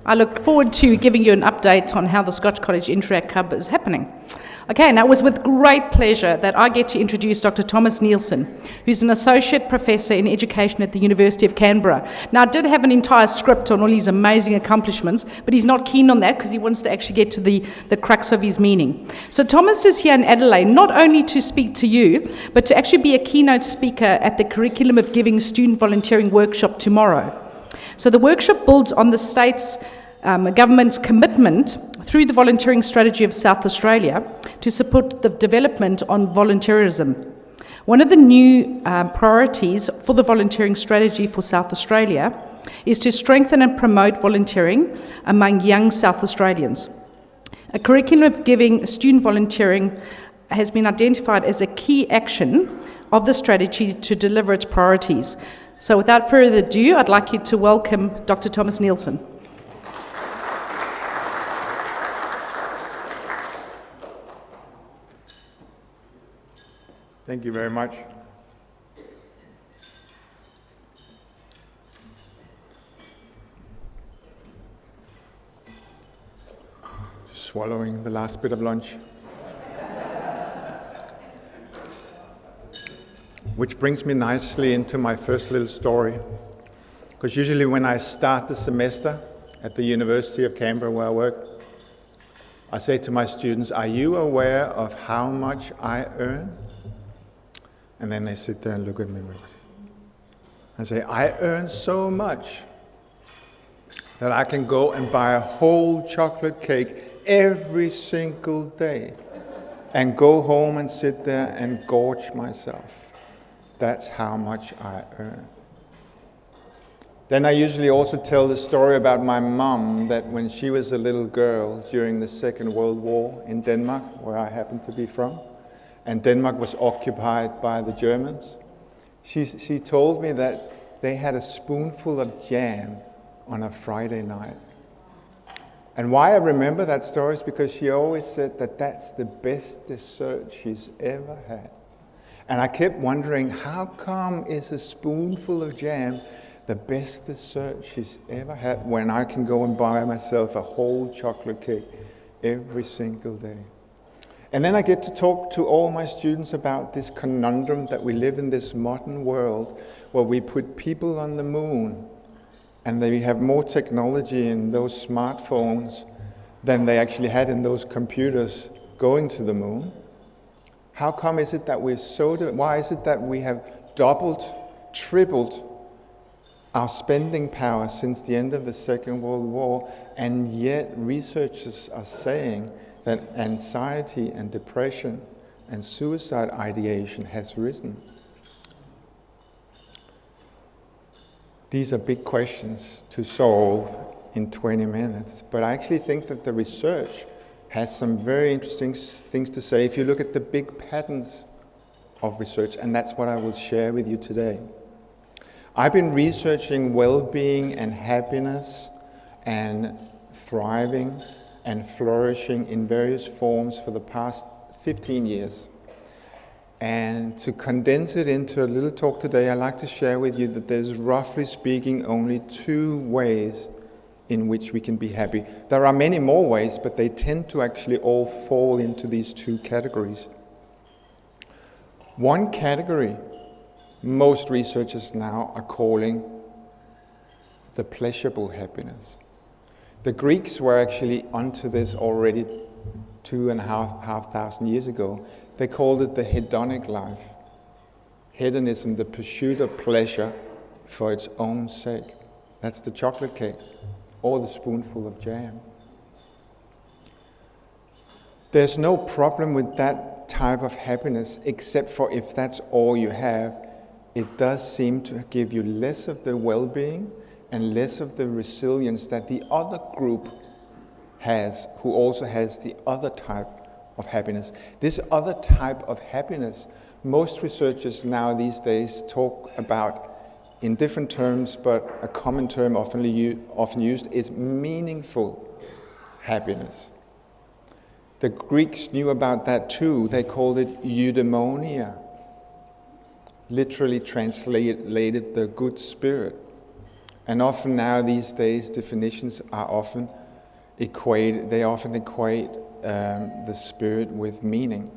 I look forward to giving you an update on how the Scotch College Interact Hub is happening. Okay, now it was with great pleasure that I get to introduce Dr. Thomas Nielsen, who's an Associate Professor in Education at the University of Canberra. Now, I did have an entire script on all his amazing accomplishments, but he's not keen on that because he wants to actually get to the crux of his meaning. So Thomas is here in Adelaide not only to speak to you, but to actually be a keynote speaker at the Curriculum of Giving Student Volunteering workshop tomorrow. So the workshop builds on the state's government's commitment through the volunteering strategy of South Australia to support the development on volunteerism. One of the new priorities for the volunteering strategy for South Australia is to strengthen and promote volunteering among young South Australians. A curriculum of giving student volunteering has been identified as a key action of the strategy to deliver its priorities. So without further ado, I'd like you to welcome Dr. Thomas Nielsen. Thank you very much. Swallowing the last bit of lunch. Which brings me nicely into my first little story. Because usually when I start the semester at the University of Canberra where I work, I say to my students, "Are you aware of how much I earn?" And then they sit there and look at me. I say, "I earn so much that I can go and buy a whole chocolate cake every single day and go home and sit there and gorge myself. That's how much I earn." Then I usually also tell the story about my mum, that when she was a little girl during the Second World War in Denmark, where I happen to be from, and Denmark was occupied by the Germans, she told me that they had a spoonful of jam on a Friday night. And why I remember that story is because she always said that that's the best dessert she's ever had. And I kept wondering, how come is a spoonful of jam the best dessert she's ever had when I can go and buy myself a whole chocolate cake every single day? And then I get to talk to all my students about this conundrum that we live in this modern world where we put people on the moon and we have more technology in those smartphones than they actually had in those computers going to the moon. How come is it that why is it that we have doubled, tripled our spending power since the end of the Second World War, and yet researchers are saying that anxiety and depression and suicide ideation has risen? These are big questions to solve in 20 minutes, but I actually think that the research has some very interesting things to say if you look at the big patterns of research, and that's what I will share with you today. I've been researching well-being and happiness and thriving and flourishing in various forms for the past 15 years. And to condense it into a little talk today, I'd like to share with you that there's, roughly speaking, only 2 ways in which we can be happy. There are many more ways, but they tend to actually all fall into these 2 categories. One category most researchers now are calling the pleasurable happiness. The Greeks were actually onto this already 2,500 years ago. They called it the hedonic life. Hedonism, the pursuit of pleasure for its own sake. That's the chocolate cake or the spoonful of jam. There's no problem with that type of happiness, except for if that's all you have, it does seem to give you less of the well-being and less of the resilience that the other group has, who also has the other type of happiness. This other type of happiness, most researchers now these days talk about in different terms, but a common term often used is meaningful happiness. The Greeks knew about that too. They called it eudaimonia, literally translated the good spirit. And often now these days definitions are often equate the spirit with meaning.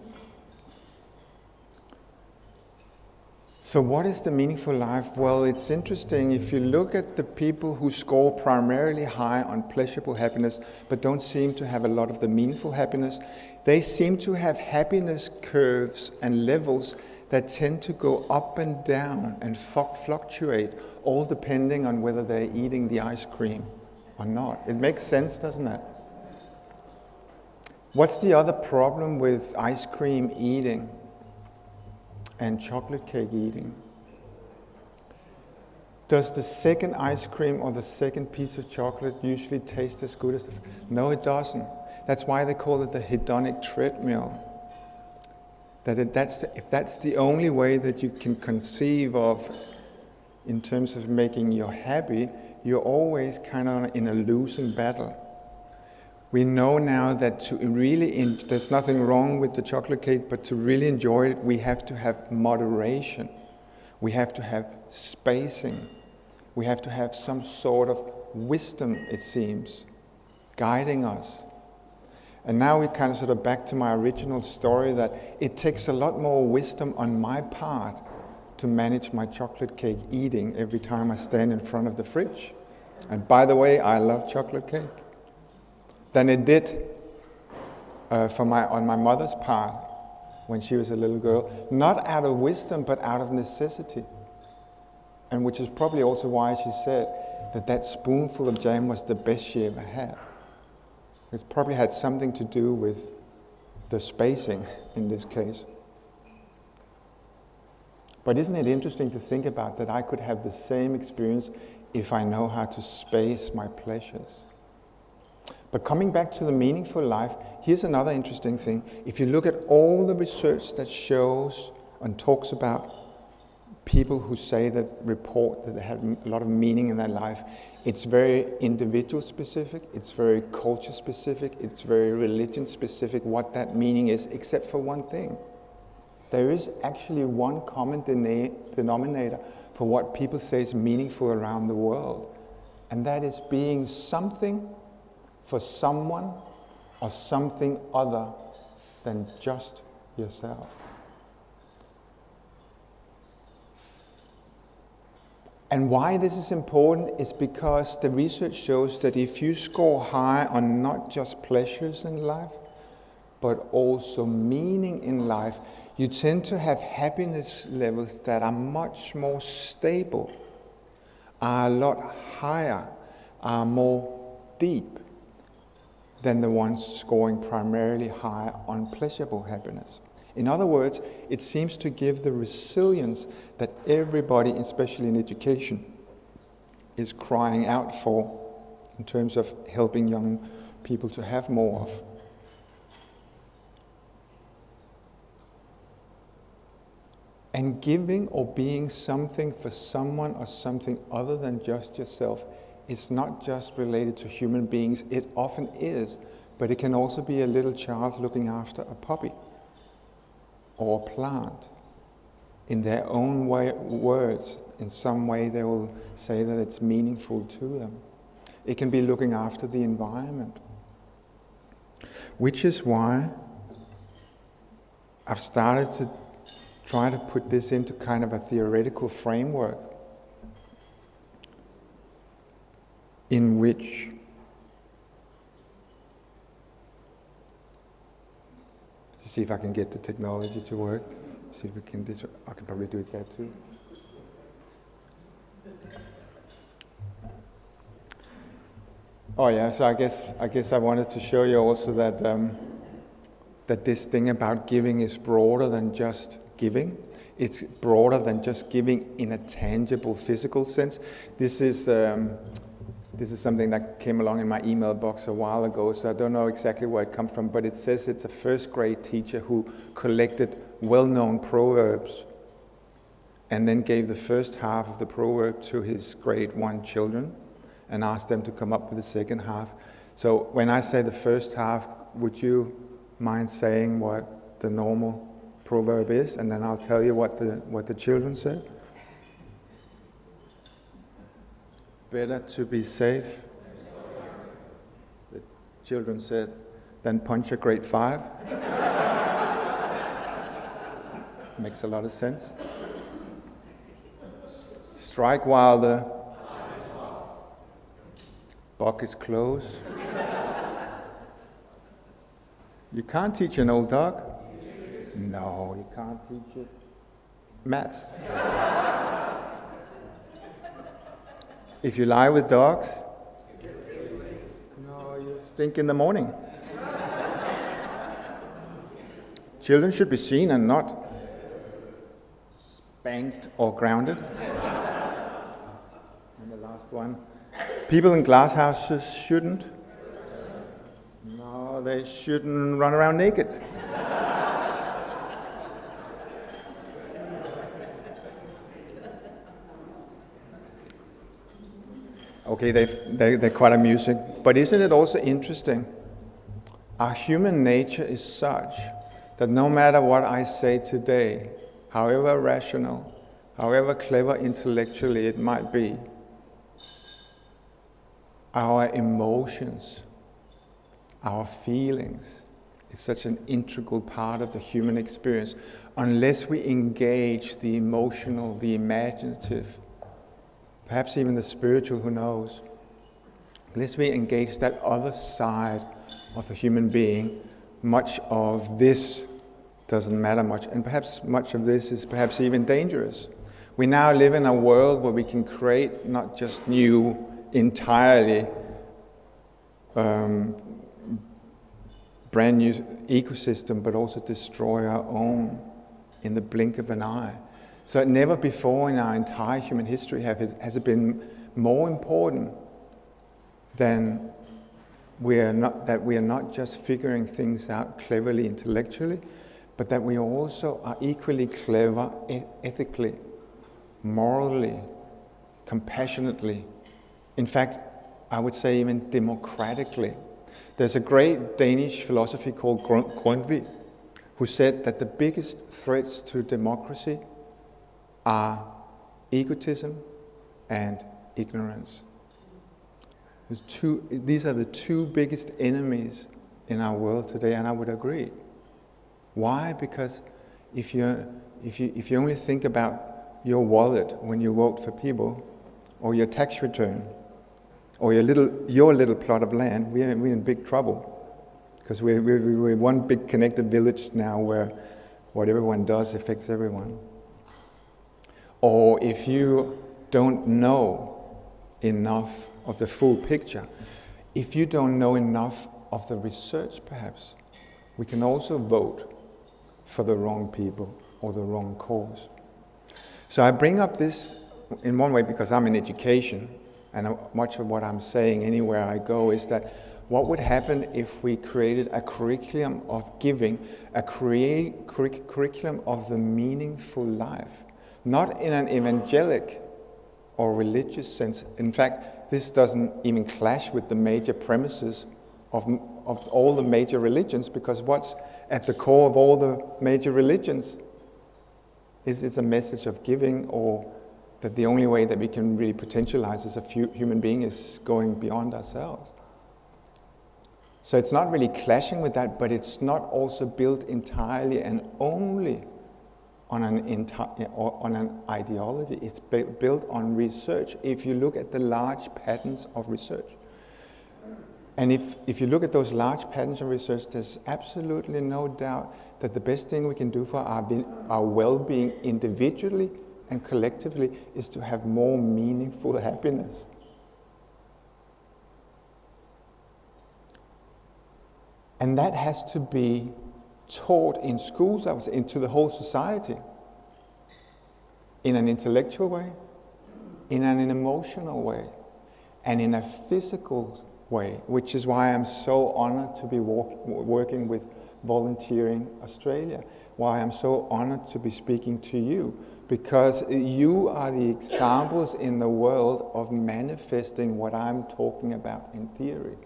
So what is the meaningful life? Well, it's interesting. If you look at the people who score primarily high on pleasurable happiness, but don't seem to have a lot of the meaningful happiness, they seem to have happiness curves and levels that tend to go up and down and fluctuate, all depending on whether they're eating the ice cream or not. It makes sense, doesn't it? What's the other problem with ice cream eating and chocolate cake eating? Does the second ice cream or the second piece of chocolate usually taste as good as the first? No, it doesn't. That's why they call it the hedonic treadmill. If that's the only way that you can conceive of in terms of making you happy, you're always kind of in a losing battle. We know now that there's nothing wrong with the chocolate cake, but to really enjoy it, we have to have moderation. We have to have spacing. We have to have some sort of wisdom, it seems, guiding us. And now we're kind of sort of back to my original story that it takes a lot more wisdom on my part to manage my chocolate cake eating every time I stand in front of the fridge. And by the way, I love chocolate cake. Than it did on my mother's part when she was a little girl, not out of wisdom, but out of necessity. And which is probably also why she said that spoonful of jam was the best she ever had. It probably had something to do with the spacing in this case. But isn't it interesting to think about that I could have the same experience if I know how to space my pleasures? But coming back to the meaningful life, here's another interesting thing. If you look at all the research that shows and talks about people who report that they have a lot of meaning in their life, it's very individual specific, it's very culture specific, it's very religion specific what that meaning is, except for one thing. There is actually one common denominator for what people say is meaningful around the world, and that is being something for someone or something other than just yourself. And why this is important is because the research shows that if you score high on not just pleasures in life, but also meaning in life, you tend to have happiness levels that are much more stable, are a lot higher, are more deep than the ones scoring primarily high on pleasurable happiness. In other words, it seems to give the resilience that everybody, especially in education, is crying out for in terms of helping young people to have more of. And giving or being something for someone or something other than just yourself is not just related to human beings. It often is, but it can also be a little child looking after a puppy or a plant. In their own words, in some way they will say that it's meaningful to them. It can be looking after the environment. Which is why I've started to try to put this into kind of a theoretical framework in which see if I can get the technology to work. See if we can I can probably do it there too. Oh yeah, so I guess I wanted to show you also that that this thing about giving is broader than just giving. It's broader than just giving in a tangible, physical sense. This is something that came along in my email box a while ago, so I don't know exactly where it comes from, but it says it's a first grade teacher who collected well-known proverbs and then gave the first half of the proverb to his grade 1 children and asked them to come up with the second half. So when I say the first half, would you mind saying what the normal proverb is, and then I'll tell you what the children said? better to be safe, the children said, than punch a grade 5. Makes a lot of sense. Strike while the buck is close. You can't teach an old dog. No, you can't teach it. Maths. If you lie with dogs, no, you stink in the morning. Children should be seen and not spanked or grounded. And the last one, people in glass houses shouldn't. No, they shouldn't run around naked. Okay, they're quite amusing, but isn't it also interesting? Our human nature is such that no matter what I say today, however rational, however clever intellectually it might be, our emotions, our feelings, is such an integral part of the human experience. Unless we engage the emotional, the imaginative, perhaps even the spiritual, who knows, unless we engage that other side of the human being, much of this doesn't matter much, and perhaps much of this is perhaps even dangerous. We now live in a world where we can create not just new, entirely brand new ecosystem, but also destroy our own in the blink of an eye. So never before in our entire human history has it been more important than that we are not just figuring things out cleverly, intellectually, but that we also are equally clever ethically, morally, compassionately. In fact, I would say even democratically. There's a great Danish philosopher called Grundtvig who said that the biggest threats to democracy are egotism and ignorance. These are the two biggest enemies in our world today, and I would agree. Why? Because if you only think about your wallet when you vote for people, or your tax return, or your little plot of land, we're in big trouble. Because we're one big connected village now where what everyone does affects everyone. Or if you don't know enough of the full picture, if you don't know enough of the research perhaps, we can also vote for the wrong people or the wrong cause. So I bring up this in one way because I'm in education, and much of what I'm saying anywhere I go is that what would happen if we created a curriculum of giving, a curriculum of the meaningful life, not in an evangelic or religious sense. In fact, this doesn't even clash with the major premises of all the major religions, because what's at the core of all the major religions is it's a message of giving, or that the only way that we can really potentialize as a human being is going beyond ourselves. So it's not really clashing with that, but it's not also built entirely and only on an ideology. It's built on research. If you look at the large patterns of research, and if you look at those large patterns of research, there's absolutely no doubt that the best thing we can do for our well-being individually and collectively is to have more meaningful happiness. And that has to be taught in schools, I would say, into the whole society, in an intellectual way, in an emotional way, and in a physical way, which is why I'm so honored to be working with Volunteering Australia, why I'm so honored to be speaking to you, because you are the examples in the world of manifesting what I'm talking about in theory.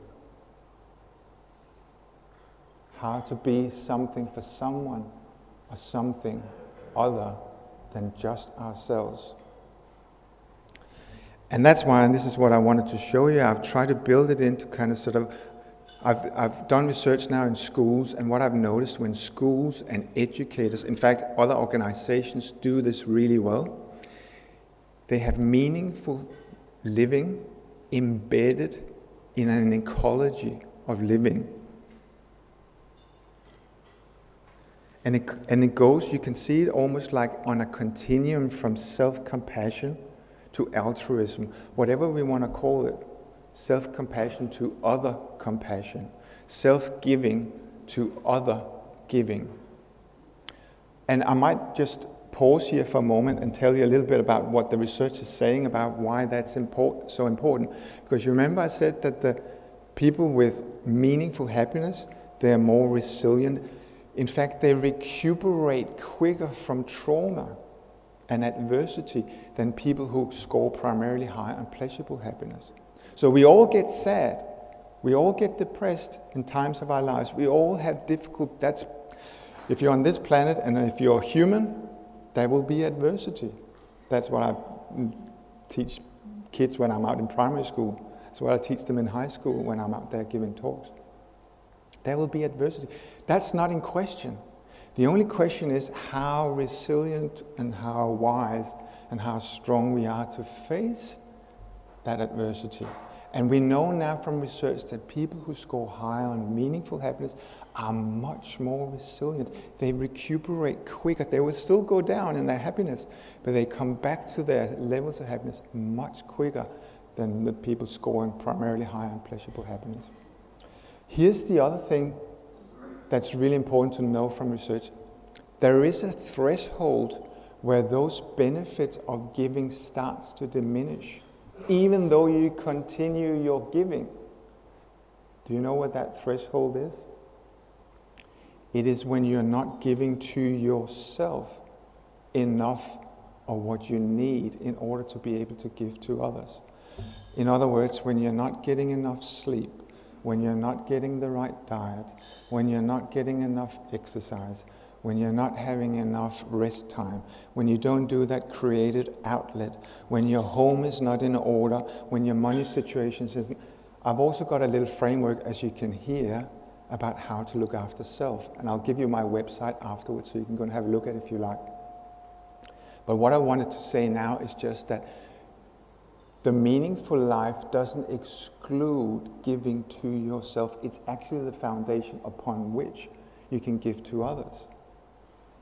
How to be something for someone or something other than just ourselves. And that's why, and this is what I wanted to show you, I've tried to build it into kind of sort of, I've done research now in schools, and what I've noticed when schools and educators, in fact other organizations do this really well, they have meaningful living embedded in an ecology of living. And it goes, you can see it almost like on a continuum from self-compassion to altruism, whatever we want to call it. Self-compassion to other compassion, self-giving to other giving. And I might just pause here for a moment and tell you a little bit about what the research is saying about why that's so important. Because you remember I said that the people with meaningful happiness, they're more resilient. In fact, they recuperate quicker from trauma and adversity than people who score primarily high on pleasurable happiness. So we all get sad, we all get depressed in times of our lives, we all have difficult, if you're on this planet and if you're human, there will be adversity. That's what I teach kids when I'm out in primary school. That's what I teach them in high school when I'm out there giving talks. There will be adversity. That's not in question. The only question is how resilient and how wise and how strong we are to face that adversity. And we know now from research that people who score high on meaningful happiness are much more resilient. They recuperate quicker. They will still go down in their happiness, but they come back to their levels of happiness much quicker than the people scoring primarily high on pleasurable happiness. Here's the other thing that's really important to know from research. There is a threshold where those benefits of giving starts to diminish, even though you continue your giving. Do you know what that threshold is? It is when you're not giving to yourself enough of what you need in order to be able to give to others. In other words, when you're not getting enough sleep, when you're not getting the right diet, when you're not getting enough exercise, when you're not having enough rest time, when you don't do that created outlet, when your home is not in order, when your money situation isn't. I've also got a little framework, as you can hear, about how to look after self. And I'll give you my website afterwards so you can go and have a look at it if you like. But what I wanted to say now is just that the meaningful life doesn't exclude giving to yourself. It's actually the foundation upon which you can give to others.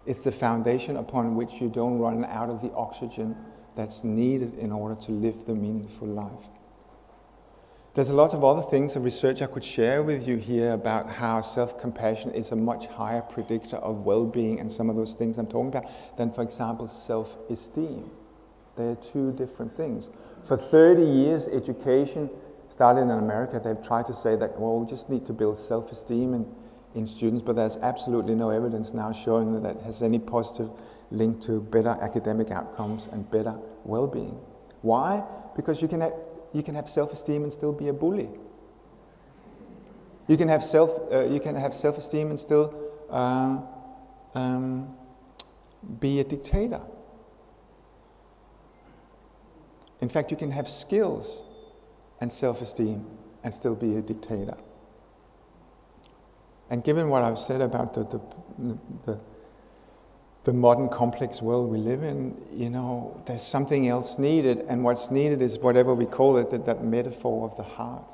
It's the foundation upon which you don't run out of the oxygen that's needed in order to live the meaningful life. There's a lot of other things of research I could share with you here about how self-compassion is a much higher predictor of well-being and some of those things I'm talking about than, for example, self-esteem. They're two different things. For 30 years, education started in America. They've tried to say that, well, we just need to build self-esteem in students, but there's absolutely no evidence now showing that has any positive link to better academic outcomes and better well-being. Why? Because you can have self-esteem and still be a bully. You can have self-esteem and still be a dictator. In fact, you can have skills and self-esteem and still be a dictator. And given what I've said about the modern complex world we live in, there's something else needed, and what's needed is whatever we call it, that metaphor of the heart,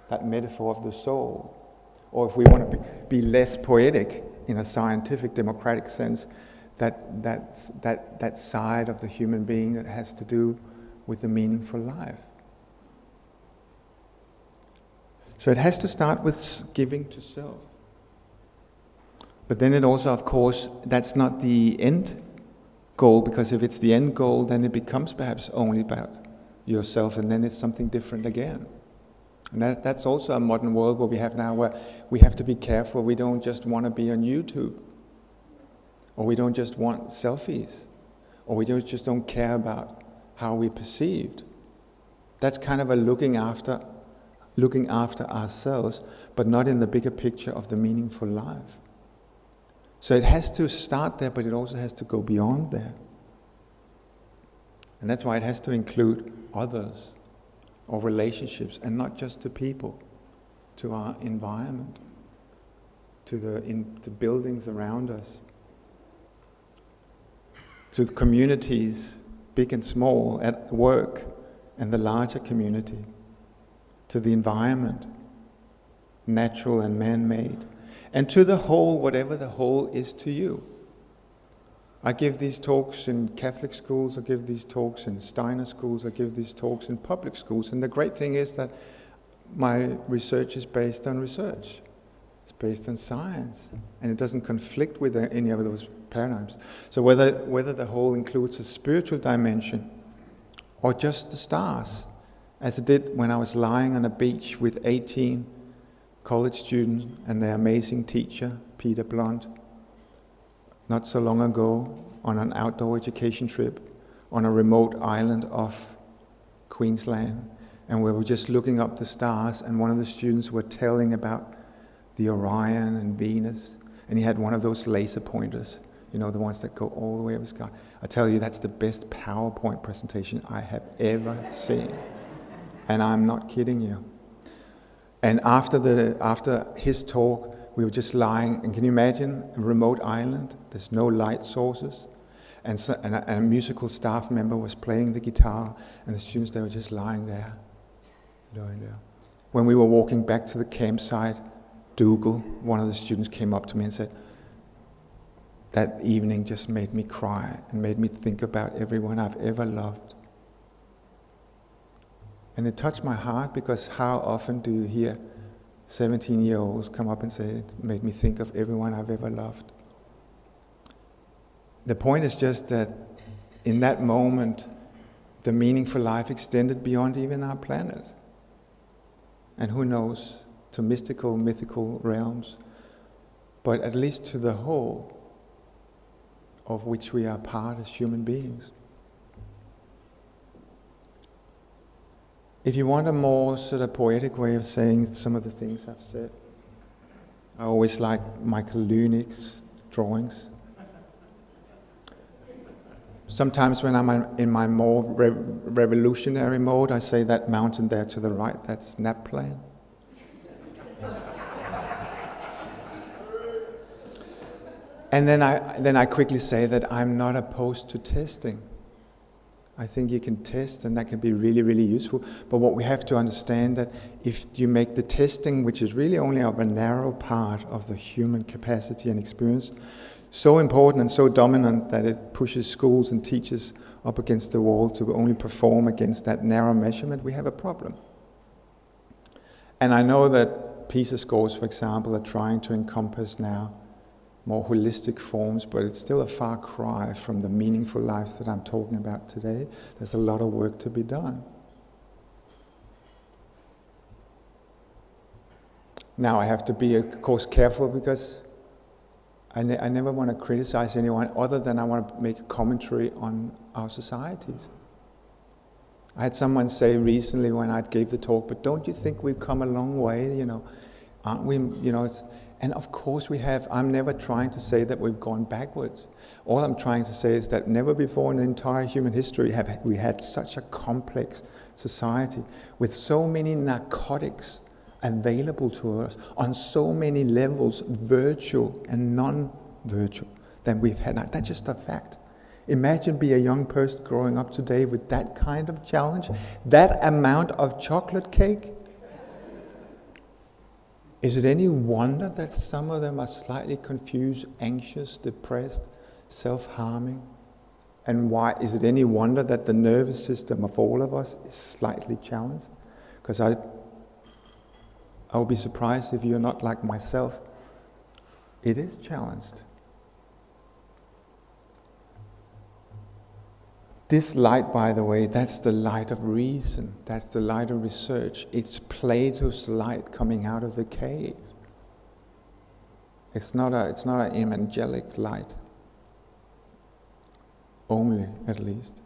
that metaphor of the soul. Or if we want to be less poetic in a scientific, democratic sense, that side of the human being that has to do with the meaningful life. So it has to start with giving to self. But then it also, of course, that's not the end goal, because if it's the end goal, then it becomes perhaps only about yourself, and then it's something different again. And that's also a modern world where we have now, where we have to be careful. We don't just want to be on YouTube, or we don't just want selfies, or we just don't care about how we're perceived. That's kind of a looking after ourselves, but not in the bigger picture of the meaningful life. So it has to start there, but it also has to go beyond there. And that's why it has to include others or relationships, and not just to people, to our environment, to the buildings around us, to the communities, big and small, at work, and the larger community, to the environment, natural and man-made, and to the whole, whatever the whole is to you. I give these talks in Catholic schools, I give these talks in Steiner schools, I give these talks in public schools, and the great thing is that my research is based on research. It's based on science, and it doesn't conflict with any of those paradigms. So whether the whole includes a spiritual dimension or just the stars, as it did when I was lying on a beach with 18 college students and their amazing teacher, Peter Blunt, not so long ago on an outdoor education trip on a remote island off Queensland, and we were just looking up the stars, and one of the students were telling about the Orion and Venus, and he had one of those laser pointers, you know, the ones that go all the way up the sky. I tell you, that's the best PowerPoint presentation I have ever seen, and I'm not kidding you. And after his talk, we were just lying, and can you imagine a remote island? There's no light sources, and a musical staff member was playing the guitar, and the students, they were just lying there. When we were walking back to the campsite, Dougal, one of the students, came up to me and said, that evening just made me cry and made me think about everyone I've ever loved. And it touched my heart, because how often do you hear 17-year-olds come up and say, it made me think of everyone I've ever loved. The point is just that in that moment, the meaningful life extended beyond even our planet. And who knows, to mystical, mythical realms, but at least to the whole of which we are part as human beings. If you want a more sort of poetic way of saying some of the things I've said, I always like Michael Lünich's drawings. Sometimes when I'm in my more revolutionary mode, I say that mountain there to the right, that's Naplan. And then I quickly say that I'm not opposed to testing. I think you can test, and that can be really, really useful. But what we have to understand, that if you make the testing, which is really only of a narrow part of the human capacity and experience, so important and so dominant that it pushes schools and teachers up against the wall to only perform against that narrow measurement, we have a problem. And I know that PISA scores, for example, are trying to encompass now more holistic forms, but it's still a far cry from the meaningful life that I'm talking about today. There's a lot of work to be done. Now I have to be, of course, careful, because I never want to criticize anyone, other than I want to make a commentary on our societies. I had someone say recently when I gave the talk, but don't you think we've come a long way, aren't we, and of course we have. I'm never trying to say that we've gone backwards. All I'm trying to say is that never before in the entire human history have we had such a complex society with so many narcotics available to us on so many levels, virtual and non-virtual, than we've had. Now, that's just a fact. Imagine be a young person growing up today with that kind of challenge, that amount of chocolate cake. Is it any wonder that some of them are slightly confused, anxious, depressed, self-harming? And why is it any wonder that the nervous system of all of us is slightly challenged? Because I would be surprised if you're not like myself. It is challenged. This light, by the way, that's the light of reason. That's the light of research. It's Plato's light coming out of the cave. It's not an evangelic light. Only, at least.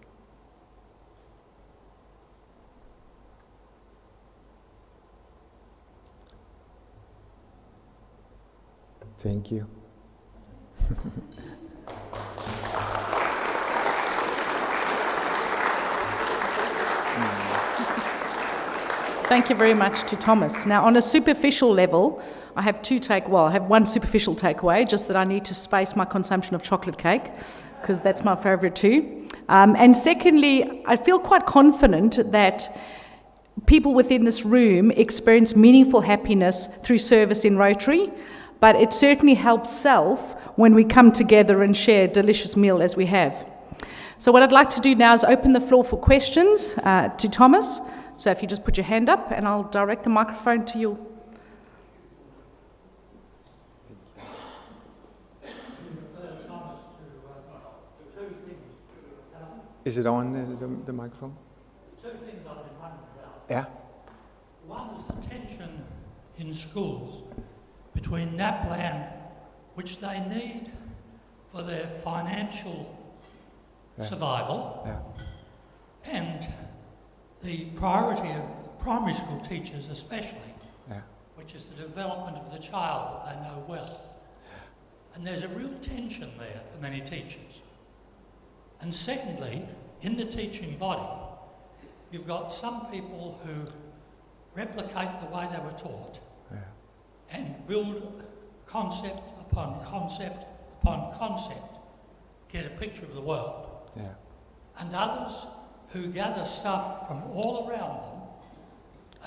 Thank you. Thank you very much to Thomas. Now, on a superficial level, I have one superficial takeaway, just that I need to space my consumption of chocolate cake, because that's my favourite too. And secondly, I feel quite confident that people within this room experience meaningful happiness through service in Rotary, but it certainly helps self when we come together and share a delicious meal as we have. So what I'd like to do now is open the floor for questions to Thomas. So if you just put your hand up and I'll direct the microphone to you. Is it on the microphone? Two things I've been wondering about. Yeah. One is the tension in schools between NAPLAN, which they need for their financial survival, and the priority of primary school teachers especially, which is the development of the child that they know well. And there's a real tension there for many teachers. And secondly, in the teaching body, you've got some people who replicate the way they were taught and build concept upon concept upon concept, get a picture of the world. And others who gather stuff from all around them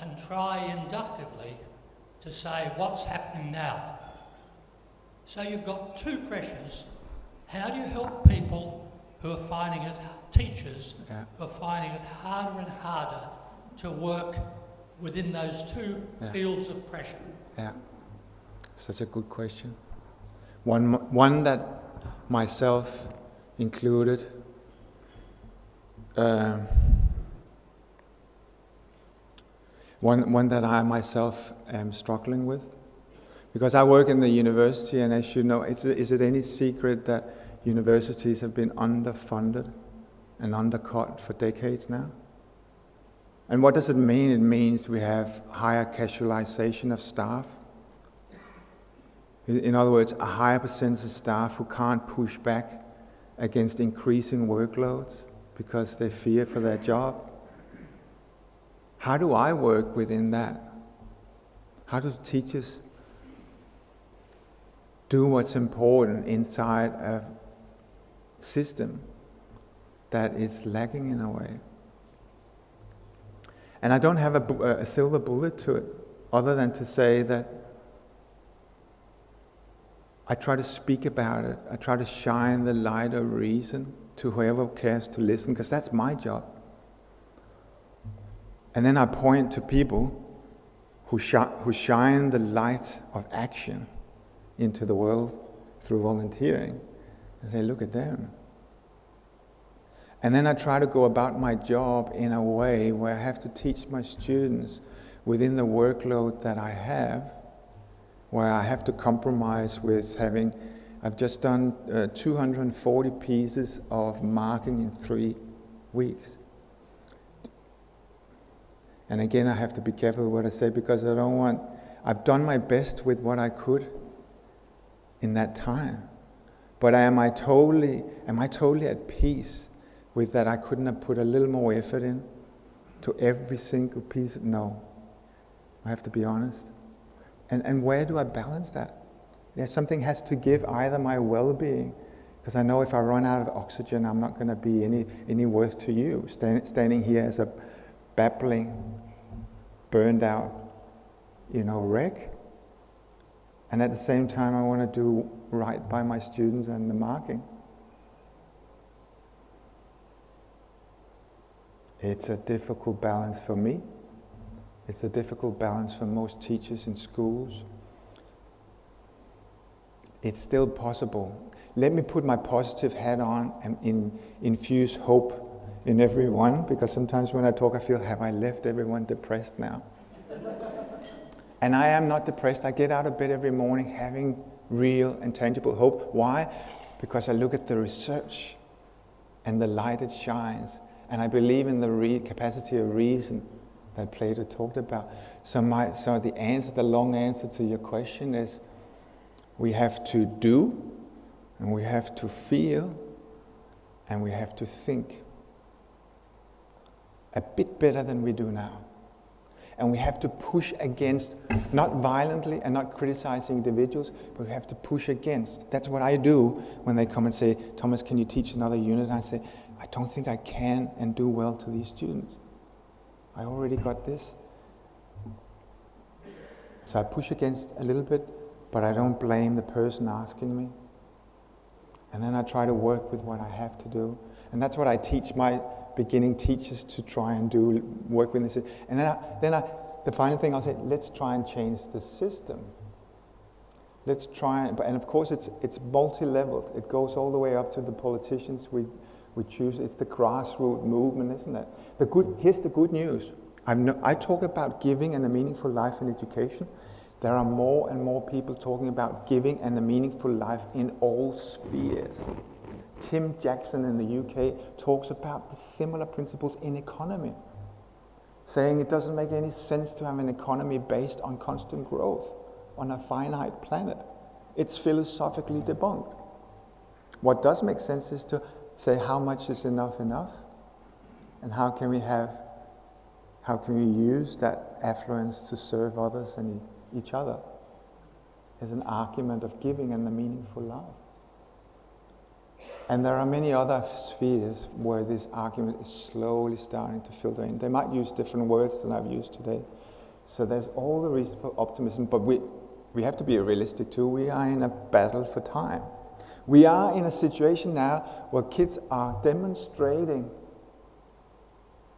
and try inductively to say what's happening now. So you've got two pressures. How do you help people who are finding it, teachers who are finding it harder and harder to work within those two fields of pressure? Such a good question. One that myself included, one that I myself am struggling with, because I work in the university, and as you know, is it any secret that universities have been underfunded and undercut for decades now? And what does it mean? It means we have higher casualization of staff. In other words, a higher percentage of staff who can't push back against increasing workloads because they fear for their job. How do I work within that? How do teachers do what's important inside a system that is lacking in a way? And I don't have a silver bullet to it, other than to say that I try to speak about it. I try to shine the light of reason to whoever cares to listen, because that's my job. And then I point to people who shine the light of action into the world through volunteering, and say, look at them. And then I try to go about my job in a way where I have to teach my students within the workload that I have, where I have to compromise with I've just done 240 pieces of marking in 3 weeks. And again, I have to be careful what I say, because I've done my best with what I could in that time. But am I totally at peace with that I couldn't have put a little more effort in to every single piece? No. I have to be honest. And where do I balance that? Something has to give, either my well-being, because I know if I run out of oxygen, I'm not going to be any worth to you, standing here as a babbling, burned out, wreck. And at the same time, I want to do right by my students and the marking. It's a difficult balance for me. It's a difficult balance for most teachers in schools. It's still possible. Let me put my positive hat on and infuse hope in everyone, because sometimes when I talk, I feel, have I left everyone depressed now? And I am not depressed. I get out of bed every morning having real and tangible hope. Why? Because I look at the research and the light it shines, and I believe in the capacity of reason that Plato talked about. So the long answer to your question is, we have to do, and we have to feel, and we have to think a bit better than we do now. And we have to push against, not violently and not criticizing individuals, but we have to push against. That's what I do when they come and say, Thomas, can you teach another unit? And I say, I don't think I can and do well to these students. I already got this. So I push against a little bit, but I don't blame the person asking me. And then I try to work with what I have to do. And that's what I teach my beginning teachers to try and do, work with this. And the final thing I'll say, let's try and change the system. Let's try, and of course it's multi-leveled. It goes all the way up to the politicians we choose. It's the grassroots movement, isn't it? Here's the good news. I talk about giving and the meaningful life in education. There are more and more people talking about giving and the meaningful life in all spheres. Tim Jackson in the UK talks about the similar principles in economy, saying it doesn't make any sense to have an economy based on constant growth on a finite planet. It's philosophically debunked. What does make sense is to say how much is enough, and how can we use that affluence to serve others and each other as an argument of giving and the meaningful life. And there are many other spheres where this argument is slowly starting to filter in. They might use different words than I've used today. So there's all the reason for optimism, but we have to be realistic too. We are in a battle for time. We are in a situation now where kids are demonstrating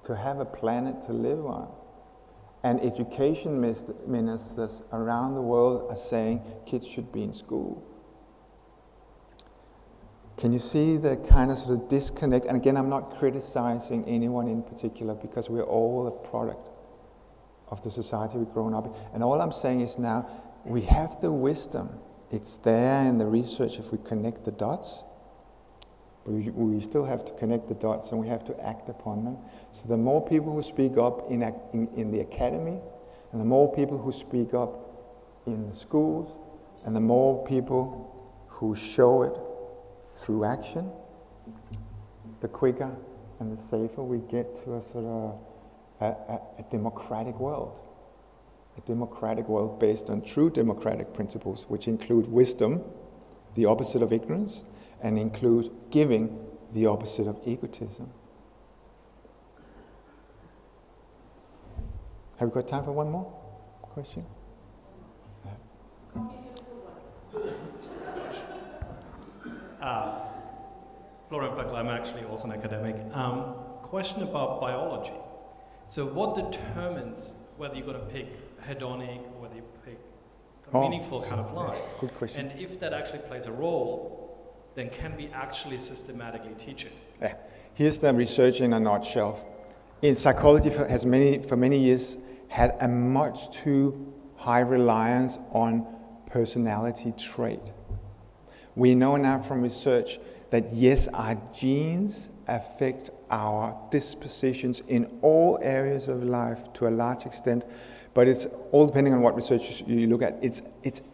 to have a planet to live on. And education ministers around the world are saying kids should be in school. Can you see the kind of sort of disconnect? And again, I'm not criticizing anyone in particular because we're all a product of the society we've grown up in. And all I'm saying is now, we have the wisdom. It's there in the research if we connect the dots. But we still have to connect the dots and we have to act upon them. So the more people who speak up in the academy, and the more people who speak up in the schools, and the more people who show it through action, the quicker and the safer we get to a sort of a democratic world. A democratic world based on true democratic principles, which include wisdom, the opposite of ignorance, and include giving, the opposite of egotism. Have we got time for one more question? Florian Buckler, I'm actually also an academic. Question about biology. So what determines whether you're going to pick hedonic or whether you pick a meaningful kind of life? Good question. And if that actually plays a role, then can we actually systematically teach it? Yeah. Here's the research in a nutshell. In psychology for many years had a much too high reliance on personality trait. We know now from research that yes, our genes affect our dispositions in all areas of life to a large extent, but it's all depending on what research you look at.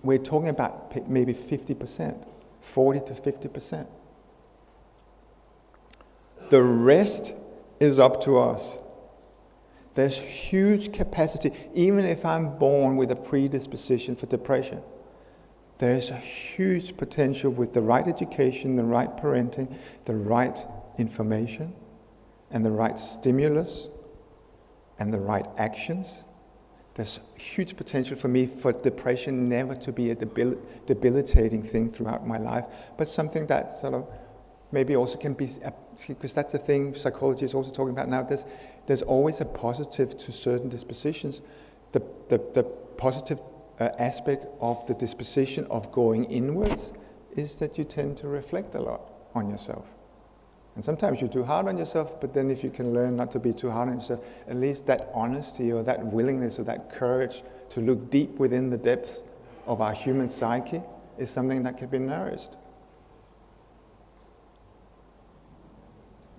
We're talking about maybe 50%, 40 to 50%. The rest is up to us. There's huge capacity, even if I'm born with a predisposition for depression. There's a huge potential with the right education, the right parenting, the right information, and the right stimulus, and the right actions. There's huge potential for me for depression never to be a debilitating thing throughout my life, but something that sort of maybe also can be, because that's the thing psychology is also talking about now, there's always a positive to certain dispositions. The positive aspect of the disposition of going inwards is that you tend to reflect a lot on yourself. And sometimes you're too hard on yourself, but then if you can learn not to be too hard on yourself, at least that honesty or that willingness or that courage to look deep within the depths of our human psyche is something that can be nourished.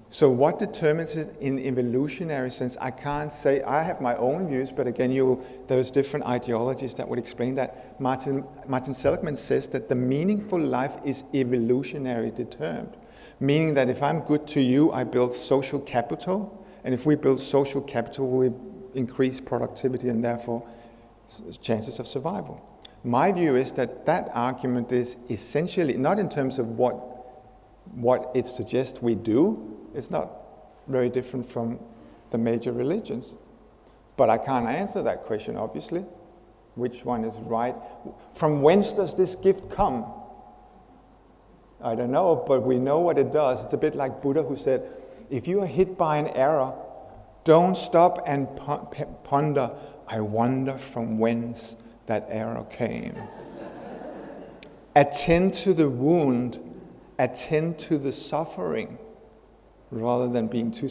So what determines it in evolutionary sense? I can't say. I have my own views, but again, there's different ideologies that would explain that. Martin Seligman says that the meaningful life is evolutionary determined, meaning that if I'm good to you, I build social capital, and if we build social capital, we increase productivity and therefore chances of survival. My view is that that argument is essentially, not in terms of what it suggests we do, it's not very different from the major religions. But I can't answer that question, obviously. Which one is right? From whence does this gift come? I don't know, but we know what it does. It's a bit like Buddha, who said, if you are hit by an arrow, don't stop and ponder, I wonder from whence that arrow came. Attend to the wound, attend to the suffering, rather than being too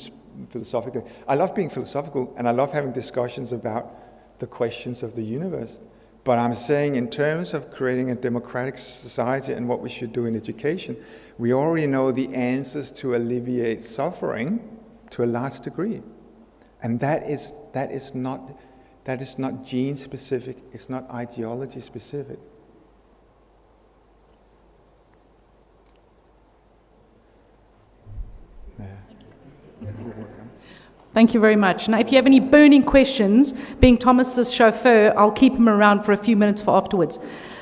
philosophical. I love being philosophical, and I love having discussions about the questions of the universe. But I'm saying, in terms of creating a democratic society and what we should do in education, we already know the answers to alleviate suffering to a large degree. And that is not gene specific, it's not ideology specific. Yeah. You're welcome. Thank you very much. Now, if you have any burning questions, being Thomas's chauffeur, I'll keep him around for a few minutes for afterwards.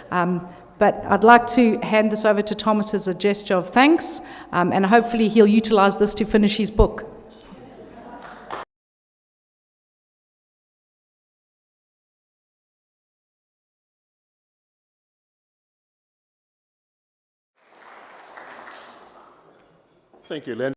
But I'd like to hand this over to Thomas as a gesture of thanks, and hopefully he'll utilize this to finish his book. Thank you, Len.